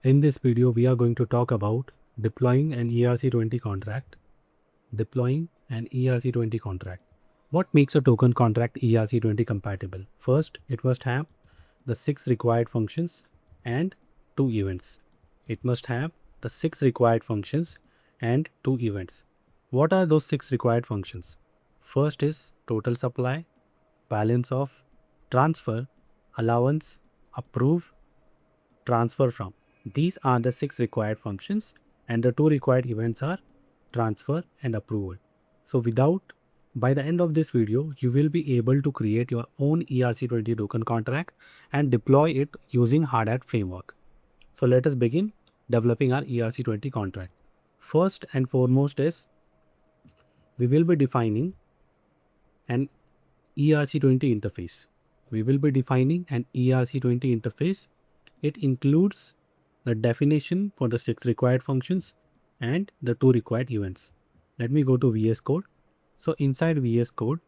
In this video, we are going to talk about deploying an ERC20 contract. Deploying an ERC20 contract. What makes a token contract ERC20 compatible? First, it must have the 6 required functions and 2 events. It must have the 6 required functions and 2 events. What are those 6 required functions? First is totalSupply, balanceOf, transfer, allowance, approve, transferFrom. These are the 6 required functions, and the 2 required events are transfer and approval. So by the end of this video, you will be able to create your own ERC20 token contract and deploy it using Hardhat framework. So let us begin developing our ERC20 contract. First and foremost is we will be defining an ERC20 interface. We will be defining an ERC20 interface. It includes the definition for the 6 required functions and the 2 required events. Let me go to VS Code. So inside VS Code,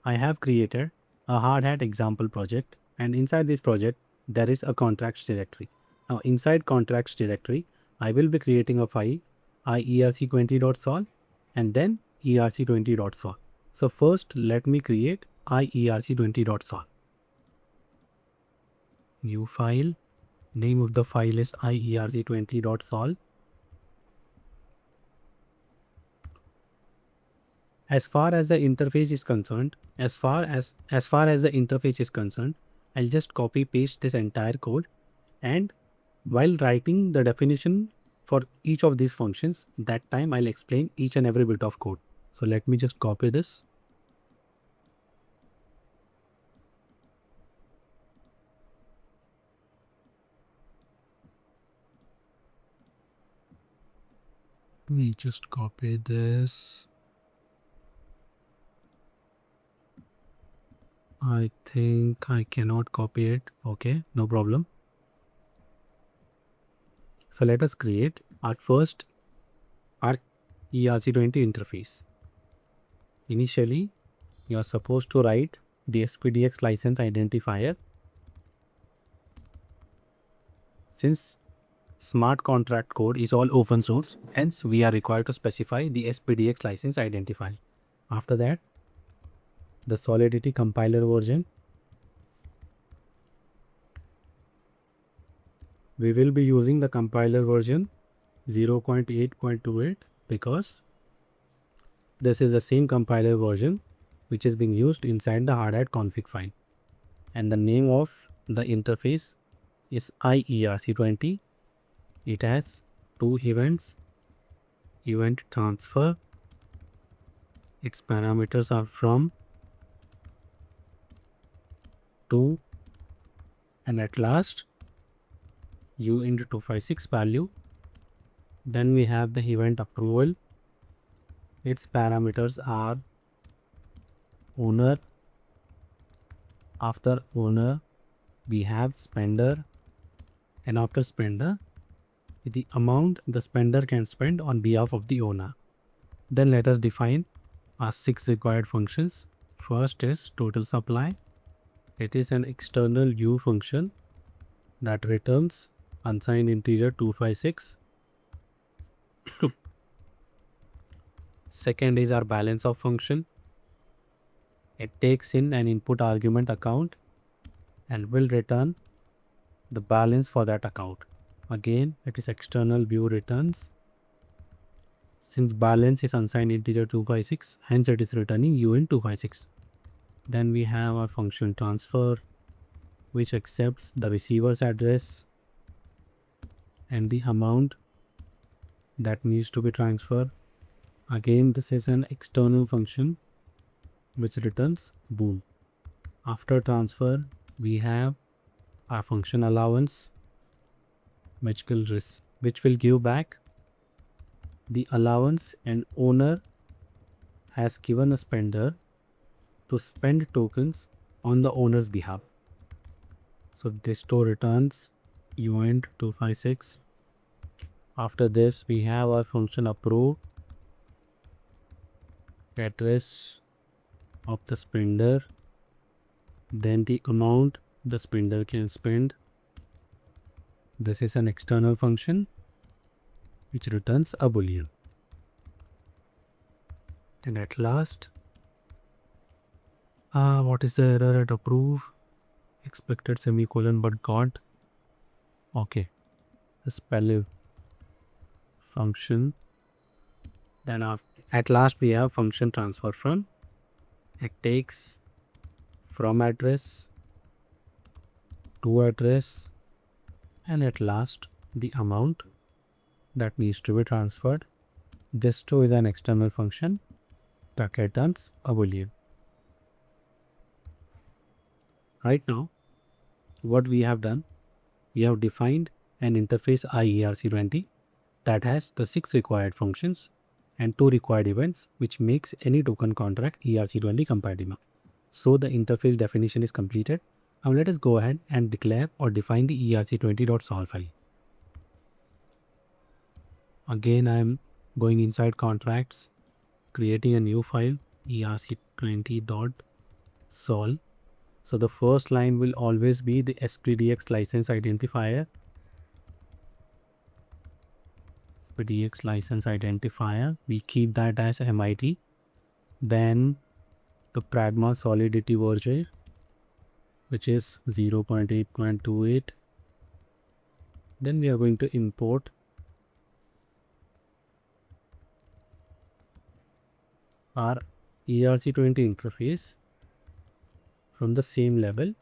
I have created a Hardhat example project, and inside this project, there is a contracts directory. Now inside contracts directory, I will be creating a file IERC20.sol and then ERC20.sol. So first, let me create IERC20.sol. New file. Name of the file is IERC20.sol. As far as the interface is concerned, I'll just copy paste this entire code, and while writing the definition for each of these functions, that time I'll explain each and every bit of code. So let me just copy this. Let me just copy this. I think I cannot copy it. Okay, no problem. So let us create our first ERC20 interface. Initially, you are supposed to write the SPDX license identifier. Since smart contract code is all open source, hence we are required to specify the SPDX license identifier. After that, the Solidity compiler version. We will be using the compiler version 0.8.28 because this is the same compiler version which is being used inside the Hardhat config file. And the name of the interface is IERC20. It has 2 events, event transfer. Its parameters are from, to, and at last U_256 value. Then we have the event approval. Its parameters are owner. After owner, we have spender, and after spender, the amount the spender can spend on behalf of the owner. Then let us define our 6 required functions. First is totalSupply. It is an external view function that returns unsigned integer 256. Second is our balanceOf function. It takes in an input argument account and will return the balance for that account. Again, it is external view returns. Since balance is unsigned integer 256, hence it is returning UN256. Then we have our function transfer, which accepts the receiver's address and the amount that needs to be transferred. Again, this is an external function which returns bool. After transfer, we have our function allowance, which will give back the allowance, and owner has given a spender to spend tokens on the owner's behalf. So this store returns UN256. After this, we have our function approve, address of the spender, then the amount the spender can spend, This is an external function which returns a boolean. And at last, what is the error at approve? Expected semicolon but got. Okay, the spell function. Then at last we have function transferFrom. It takes from address to address, and at last the amount that needs to be transferred. This too is an external function that returns a boolean. Right now, what we have done, we have defined an interface IERC20 that has the 6 required functions and 2 required events, which makes any token contract ERC20 compatible. So the interface definition is completed. Now let us go ahead and declare or define the ERC20.sol file. Again, I am going inside contracts, creating a new file, ERC20.sol. So the first line will always be the SPDX license identifier. SPDX license identifier, we keep that as MIT. Then the pragma solidity version, which is 0.8.28. Then we are going to import our ERC20 interface from the same level.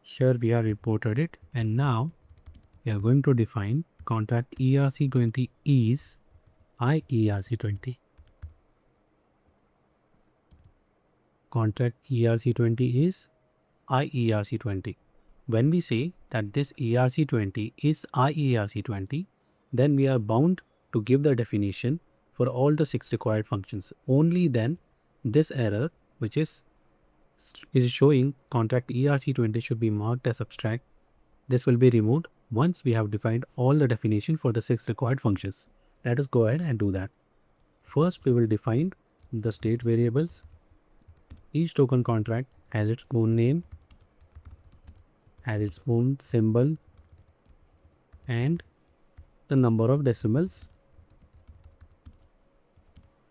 Here we have imported it, and now we are going to define contract ERC20 is IERC20. Contract ERC20 is IERC20. When we say that this ERC20 is IERC20, then we are bound to give the definition for all the 6 required functions. Only then this error, which is showing contract ERC20 should be marked as abstract, this will be removed once we have defined all the definition for the 6 required functions. Let us go ahead and do that. First, we will define the state variables. Each token contract has its own name, has its own symbol, and the number of decimals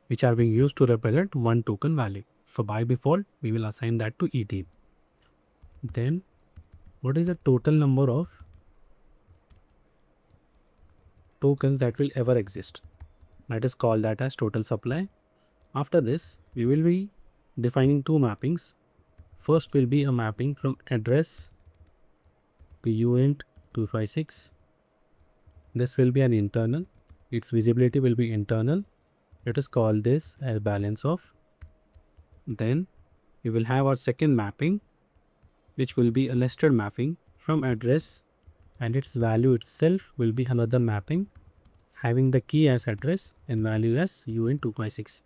which are being used to represent one token value. So by default, we will assign that to ET. Then what is the total number of tokens that will ever exist? Let us call that as total supply. After this, we will be defining 2 mappings. First will be a mapping from address to uint 256. This will be an internal. Its visibility will be internal. Let us call this as balanceOf. Then we will have our second mapping, which will be a nested mapping from address, and its value itself will be another mapping having the key as address and value as uint 256.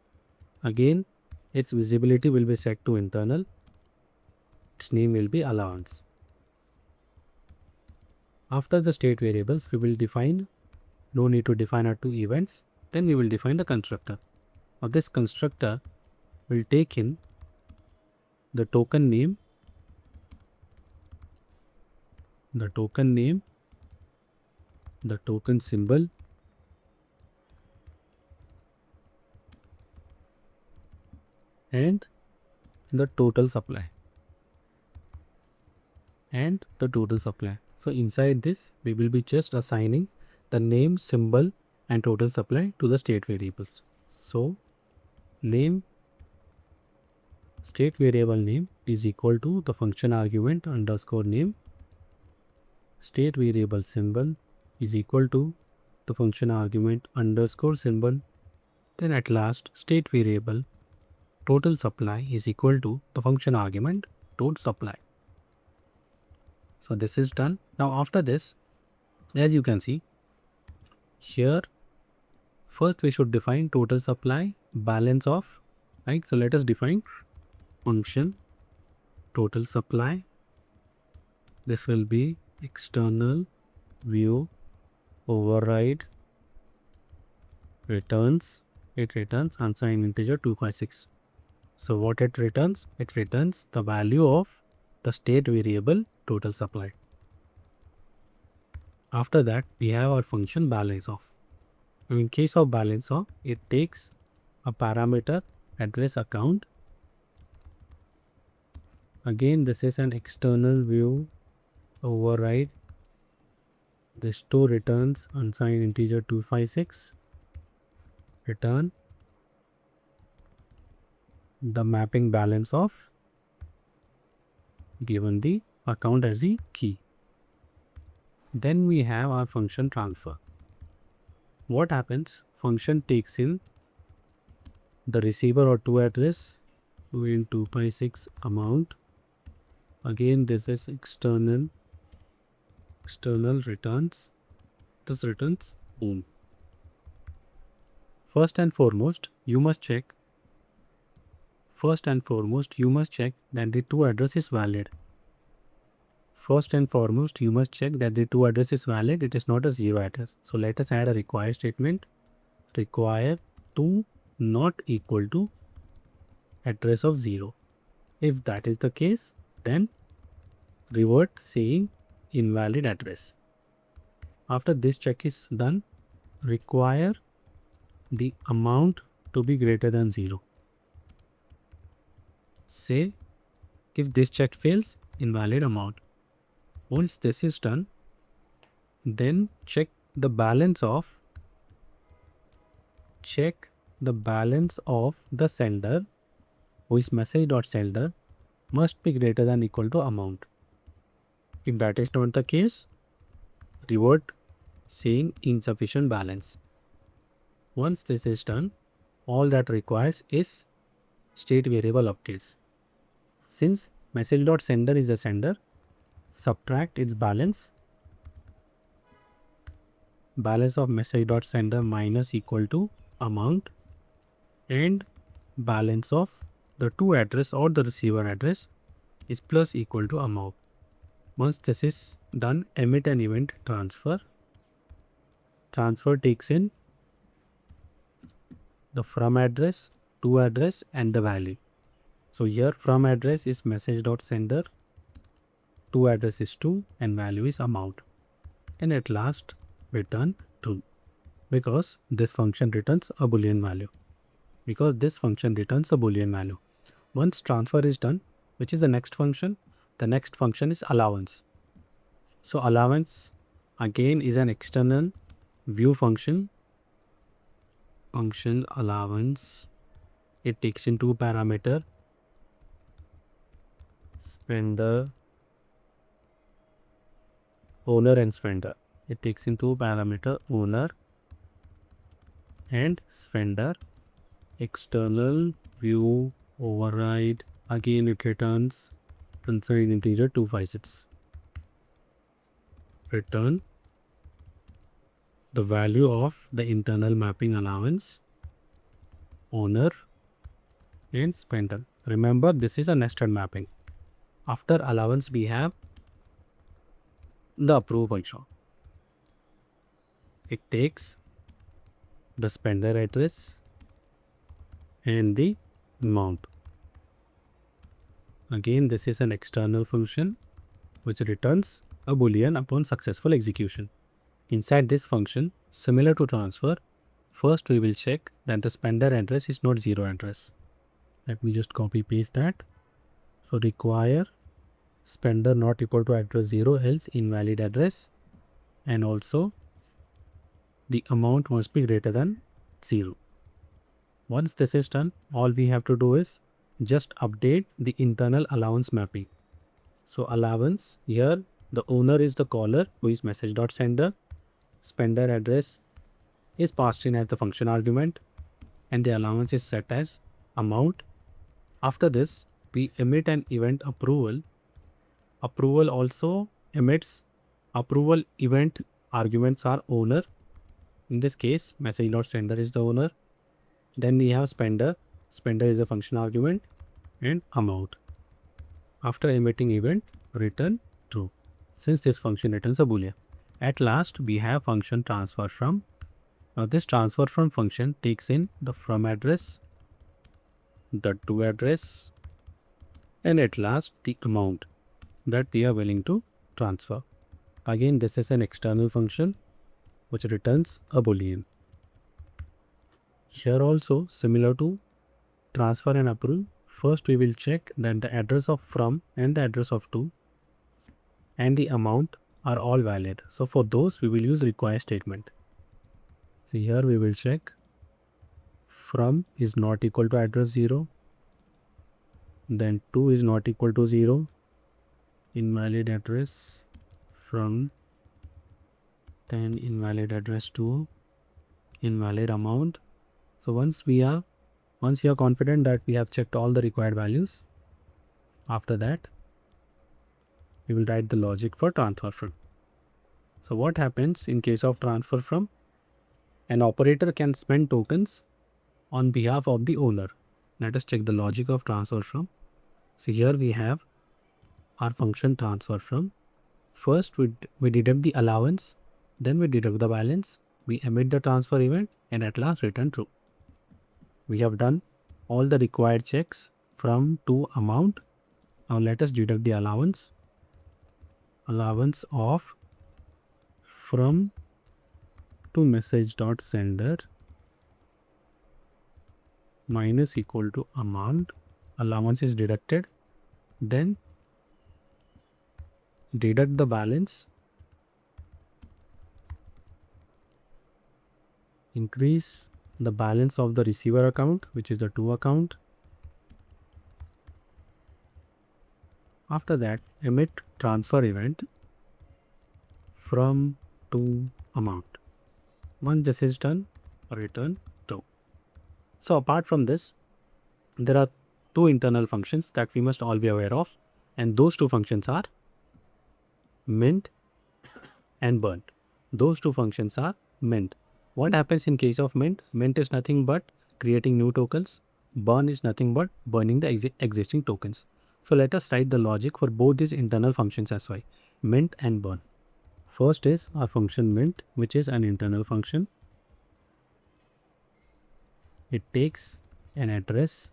Again, its visibility will be set to internal. Its name will be allowance. After the state variables, we will define, no need to define our 2 events. Then we will define the constructor. Now this constructor will take in the token name, the token symbol, and the total supply. So inside this, we will be just assigning the name, symbol, and total supply to the state variables. So name, state variable name is equal to the function argument underscore name. State variable symbol is equal to the function argument underscore symbol. Then at last, state variable total supply is equal to the function argument total supply. So this is done. Now after this, as you can see here, first we should define total supply balanceOf, right? So let us define function total supply. This will be external view override returns. It returns unsigned integer 256. So what it returns? It returns the value of the state variable total supply. After that, we have our function balanceOf. In case of balanceOf, it takes a parameter address account. Again, this is an external view override. This two returns unsigned integer 256. Return the mapping balanceOf given the account as the key. Then we have our function transfer. What happens? Function takes in the receiver or to address 2 in 256 amount. Again, this is external returns. This returns boom. First and foremost, you must check that the to address is valid. First and foremost, you must check that the to address is valid. It is not a zero address. So let us add a require statement. Require to not equal to address of 0. If that is the case, then revert saying invalid address. After this check is done, require the amount to be greater than 0. Say if this check fails, invalid amount. Once this is done, then check the balance of the sender, who is message.sender, must be greater than equal to amount. If that is not the case, revert saying insufficient balance. Once this is done, all that requires is state variable updates. Since message.sender is the sender, subtract its balance of message.sender minus equal to amount, and balance of the to address or the receiver address is plus equal to amount. Once this is done, emit an event transfer. Transfer takes in the from address, to address, and the value. So here from address is message.sender, to address is 2, and value is amount. And at last return true, because this function returns a boolean value. Once transfer is done, which is the next function? The next function is allowance. So allowance again is an external view function. Function allowance, it takes in two parameter, spender, owner and spender. It takes in two parameter, owner and spender. External view override, again it returns unsigned integer 256. Return the value of the internal mapping allowance, owner and spender. Remember, this is a nested mapping. After allowance, we have the approve function. It takes the spender address and the amount. Again, this is an external function which returns a boolean upon successful execution. Inside this function, similar to transfer, first we will check that the spender address is not 0 address. Let me just copy paste that. So require spender not equal to address 0, else invalid address, and also the amount must be greater than 0. Once this is done, all we have to do is just update the internal allowance mapping. So allowance, here the owner is the caller, who is message.sender. Spender address is passed in as the function argument, and the allowance is set as amount. After this, we emit an event approval. Approval also emits approval event arguments are owner. In this case, message.sender is the owner. Then we have spender. Spender is a function argument, and amount. After emitting event, return true, since this function returns a boolean. At last, we have function transferFrom. Now this transferFrom function takes in the from address, the to address, and at last the amount that we are willing to transfer. Again, this is an external function which returns a boolean. Here also, similar to transfer and approve, first we will check that the address of from and the address of to and the amount are all valid. So for those we will use require statement. So here we will check from is not equal to address 0, then to is not equal to 0, invalid address from, then invalid address to, invalid amount. So once we are confident that we have checked all the required values, after that we will write the logic for transferFrom. So what happens in case of transferFrom? An operator can spend tokens on behalf of the owner. Let us check the logic of transferFrom. So here we have our function transferFrom. First we deduct the allowance, then we deduct the balance, we emit the transfer event, and at last return true. We have done all the required checks from to amount. Now let us deduct the allowance. Allowance of from to message.sender minus equal to amount. Allowance is deducted. Then deduct the balance. Increase the balance of the receiver account, which is the to account. After that, emit transfer event from to amount. Once this is done, return true. So apart from this, there are two internal functions that we must all be aware of, and those two functions are mint and burn. Those two functions are mint. What happens in case of mint? Mint is nothing but creating new tokens. Burn is nothing but burning the existing tokens. So let us write the logic for both these internal functions as well, mint and burn. First is our function mint, which is an internal function. It takes an address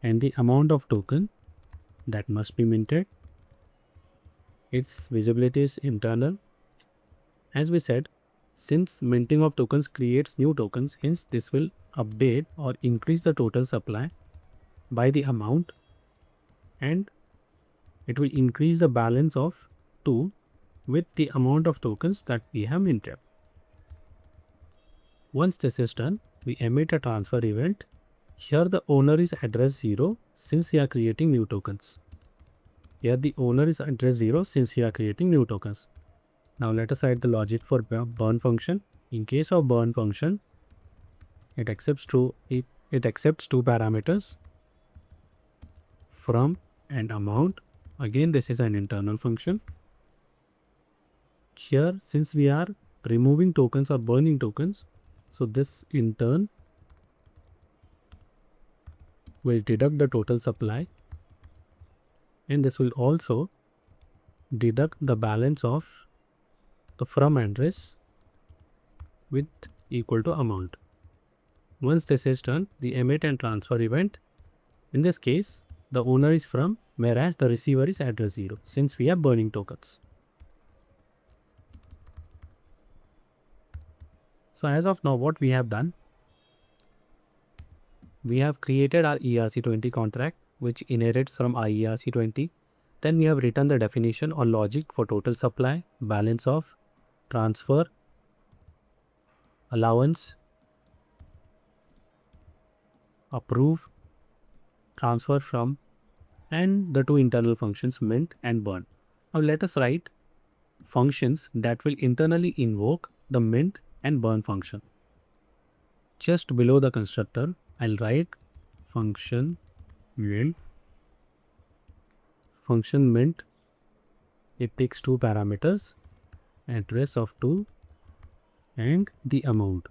and the amount of token that must be minted. Its visibility is internal. As we said, since minting of tokens creates new tokens, hence this will update or increase the total supply by the amount, and it will increase the balance of 2 with the amount of tokens that we have minted. Once this is done, we emit a transfer event. Here the owner is address 0 since we are creating new tokens. Here the owner is address 0 since we are creating new tokens. Now let us write the logic for burn function. In case of burn function, it accepts two parameters, from and amount. Again, this is an internal function. Here, since we are removing tokens or burning tokens, so this in turn will deduct the total supply, and this will also deduct the balance of the from address with equal to amount. Once this is done, the emit and transfer event, in this case the owner is from, whereas the receiver is address 0 since we are burning tokens. So as of now, what we have done, we have created our ERC20 contract which inherits from IERC20. Then we have written the definition or logic for total supply, balance of, transfer, allowance, approve, transfer from, and the two internal functions mint and burn. Now let us write functions that will internally invoke the mint and burn function. Just below the constructor, I'll write function mint. Function mint, it takes two parameters, address of 2 and the amount.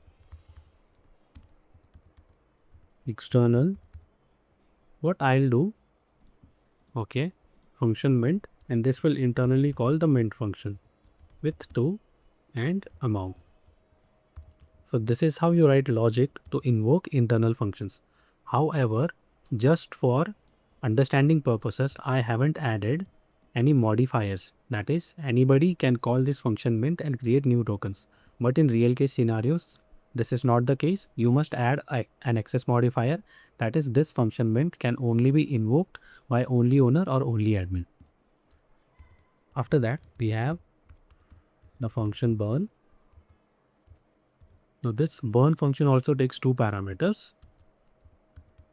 External, what I'll do, okay, function mint, and this will internally call the mint function with 2 and amount. So this is how you write logic to invoke internal functions. However, just for understanding purposes, I haven't added any modifiers. That is, anybody can call this function mint and create new tokens. But in real case scenarios, this is not the case. You must add an access modifier. That is, this function mint can only be invoked by only owner or only admin. After that, we have the function burn. Now this burn function also takes two parameters,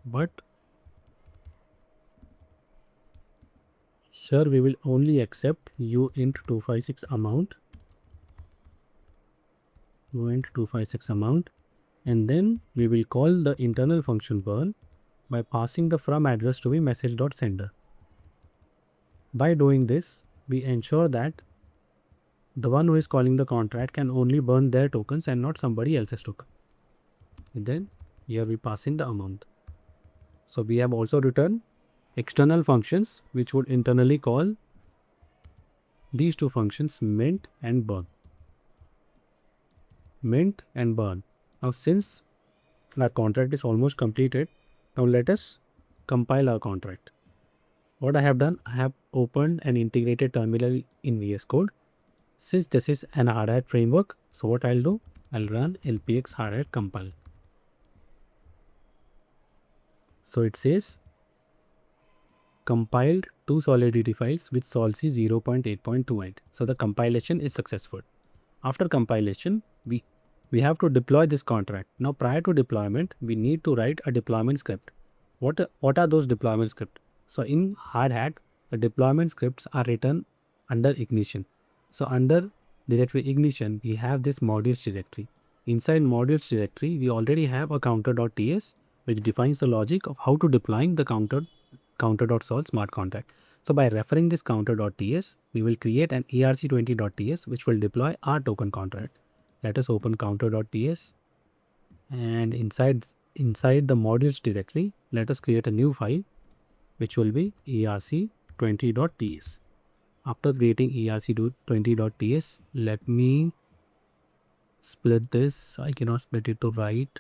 but here we will only accept uint256 amount, uint256 amount, and then we will call the internal function burn by passing the from address to be message.sender. By doing this, we ensure that the one who is calling the contract can only burn their tokens and not somebody else's token. And then here we pass in the amount. So we have also written external functions which would internally call these two functions mint and burn. Mint and burn. Now since our contract is almost completed, now let us compile our contract. What I have done, I have opened an integrated terminal in VS Code. Since this is an Hardhat framework, so what I'll do, I'll run lpx hardhat compile. So it says compiled two Solidity files with solc 0.8.28. So the compilation is successful. After compilation, we have to deploy this contract. Now prior to deployment, we need to write a deployment script. What are those deployment scripts? So in Hardhat, the deployment scripts are written under Ignition. So under directory Ignition, we have this modules directory. Inside modules directory, we already have a counter.ts which defines the logic of how to deploying the counter.sol smart contract. So by referring this counter.ts, we will create an ERC20.ts which will deploy our token contract. Let us open counter.ts, and inside the modules directory, let us create a new file which will be ERC20.ts. After creating ERC20.ts, let me split this. I cannot split it to right.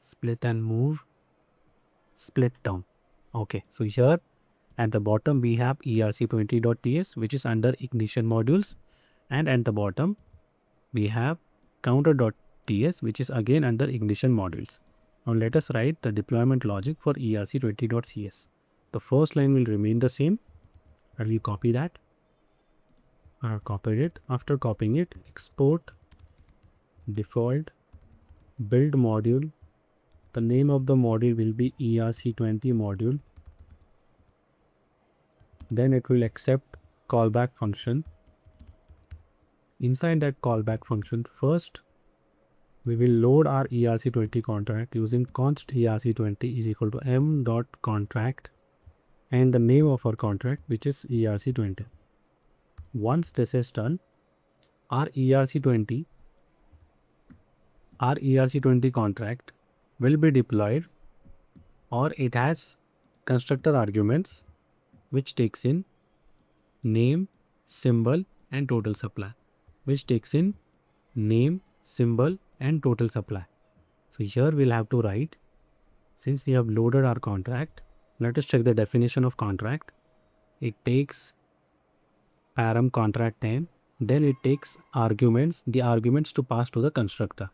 Split and move. Split down. Okay, so here at the bottom we have ERC20.ts which is under Ignition modules, and at the bottom we have counter.ts which is again under Ignition modules. Now let us write the deployment logic for ERC20.cs. The first line will remain the same. I will copy that. I have copied it. After copying it, export default build module. The name of the module will be ERC20 module. Then it will accept callback function. Inside that callback function, first we will load our ERC20 contract using const ERC20 is equal to m.contract and the name of our contract, which is ERC20. Once this is done, our ERC20 contract will be deployed, or it has constructor arguments which takes in name, symbol and total supply, which takes in name, symbol and total supply. So here we'll have to write, since we have loaded our contract, let us check the definition of contract. It takes param contract name, then it takes arguments, the arguments to pass to the constructor.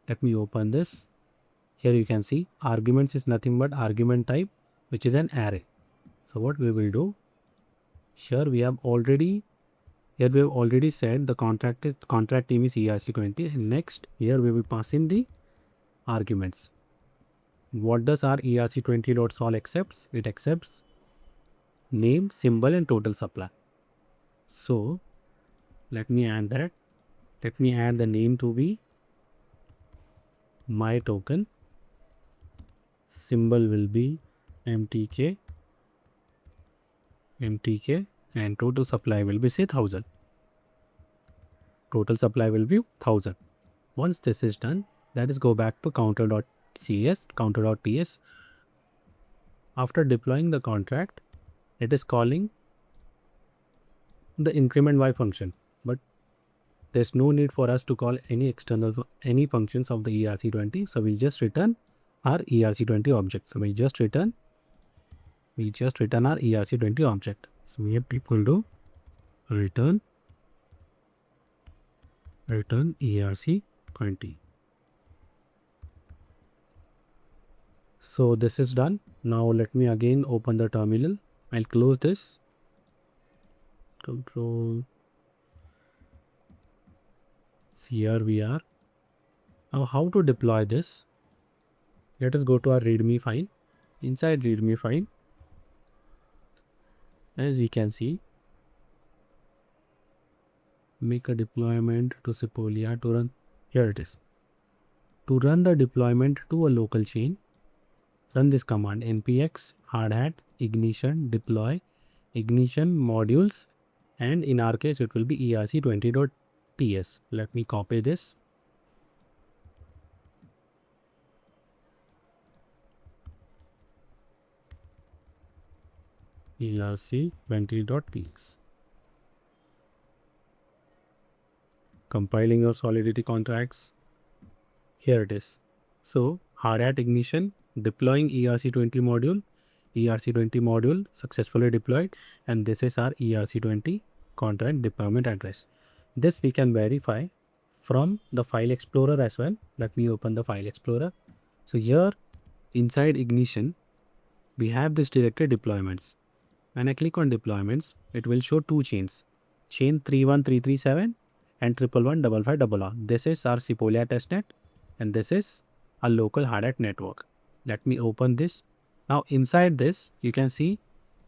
Let me open this. Here you can see arguments is nothing but argument type, which is an array. So what we will do, here we have already said the contract name is ERC20, and next here we will pass in the arguments. What does our ERC20.sol accepts? It accepts name, symbol and total supply. So let me add that. Let me add the name to be my token. Symbol will be MTK and total supply will be say 1000. Total supply will be 1000. Once this is done, let us go back to counter.ts. After deploying the contract, it is calling the increment y function, but there's no need for us to call any functions of the ERC20. So we just return our ERC20 object. So we just return our ERC20 object. So we have equal to return ERC20. So this is done. Now let me again open the terminal. I'll close this. Control. Here we are. Now how to deploy this? Let us go to our readme file. Inside readme file, as we can see, make a deployment to Sepolia to run. Here it is. To run the deployment to a local chain, run this command npx hardhat ignition deploy ignition modules, and in our case it will be ERC20.ts. Let me copy this. ERC20.ts. Compiling your Solidity contracts. Here it is. So Hardhat Ignition deploying ERC20 module successfully deployed, and this is our ERC20 contract deployment address. This we can verify from the file explorer as well. Let me open the file explorer. So here inside Ignition we have this directory deployments. When I click on deployments, it will show two chains, chain 31337 and 1115500. This is our Sepolia testnet and this is a local Hardhat network. Let me open this. Now inside this, you can see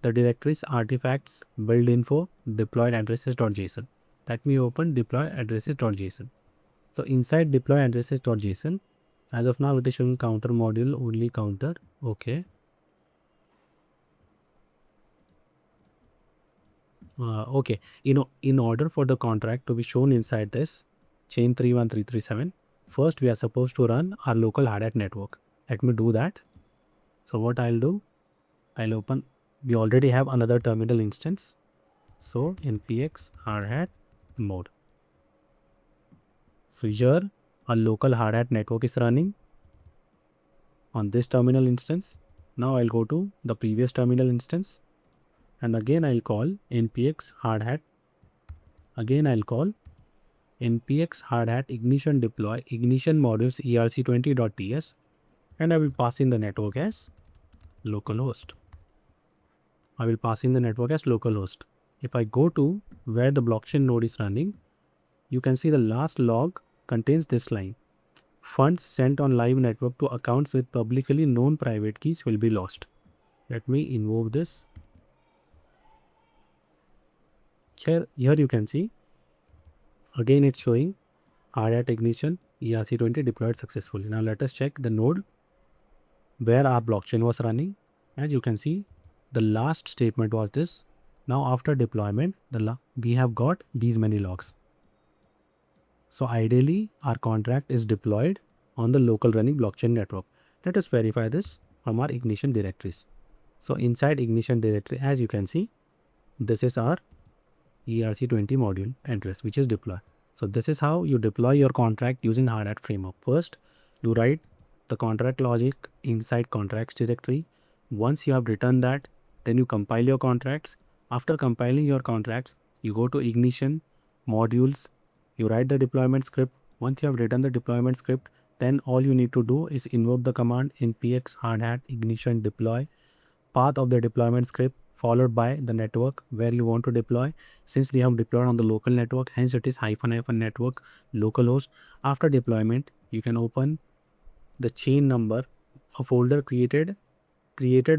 the directories artifacts build info deployed addresses.json. Let me open deploy addresses.json. So inside deploy addresses.json, as of now it is showing counter module only counter. Okay. Okay, in order for the contract to be shown inside this chain 31337, first we are supposed to run our local Hardhat network. Let me do that. So what I'll do, I'll open, we already have another terminal instance. So npx hardhat mode. So here a local Hardhat network is running on this terminal instance. Now I'll go to the previous terminal instance. And again I'll call npx hardhat. Again I'll call npx hardhat ignition deploy ignition modules ERC20.ts, and I will pass in the network as localhost. If I go to where the blockchain node is running, you can see the last log contains this line: funds sent on live network to accounts with publicly known private keys will be lost. Let me invoke this. Here you can see again it's showing Hardhat Ignition ERC20 deployed successfully. Now let us check the node where our blockchain was running. As you can see, the last statement was this. Now after deployment, we have got these many logs. So ideally our contract is deployed on the local running blockchain network. Let us verify this from our Ignition directories. So inside Ignition directory, as you can see, this is our ERC20 module address which is deployed. So this is how you deploy your contract using Hardhat framework. First, you write the contract logic inside contracts directory. Once you have written that, then you compile your contracts. After compiling your contracts, you go to Ignition modules, you write the deployment script. Once you have written the deployment script, then all you need to do is invoke the command npx hardhat ignition deploy, path of the deployment script followed by the network where you want to deploy. Since we have deployed on the local network, hence it is -- network localhost. After deployment, you can open the chain number, a folder created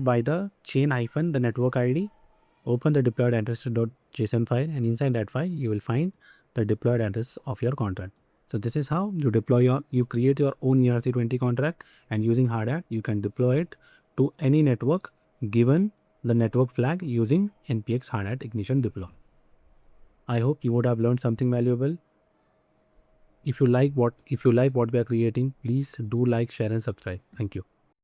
by the chain - the network ID. Open the deployed address.json file, and inside that file you will find the deployed address of your contract. So this is how you create your own ERC20 contract, and using Hardhat you can deploy it to any network given the network flag using npx hardhat ignition deploy. I hope you would have learned something valuable. If you like what we are creating, please do like, share and subscribe. Thank you.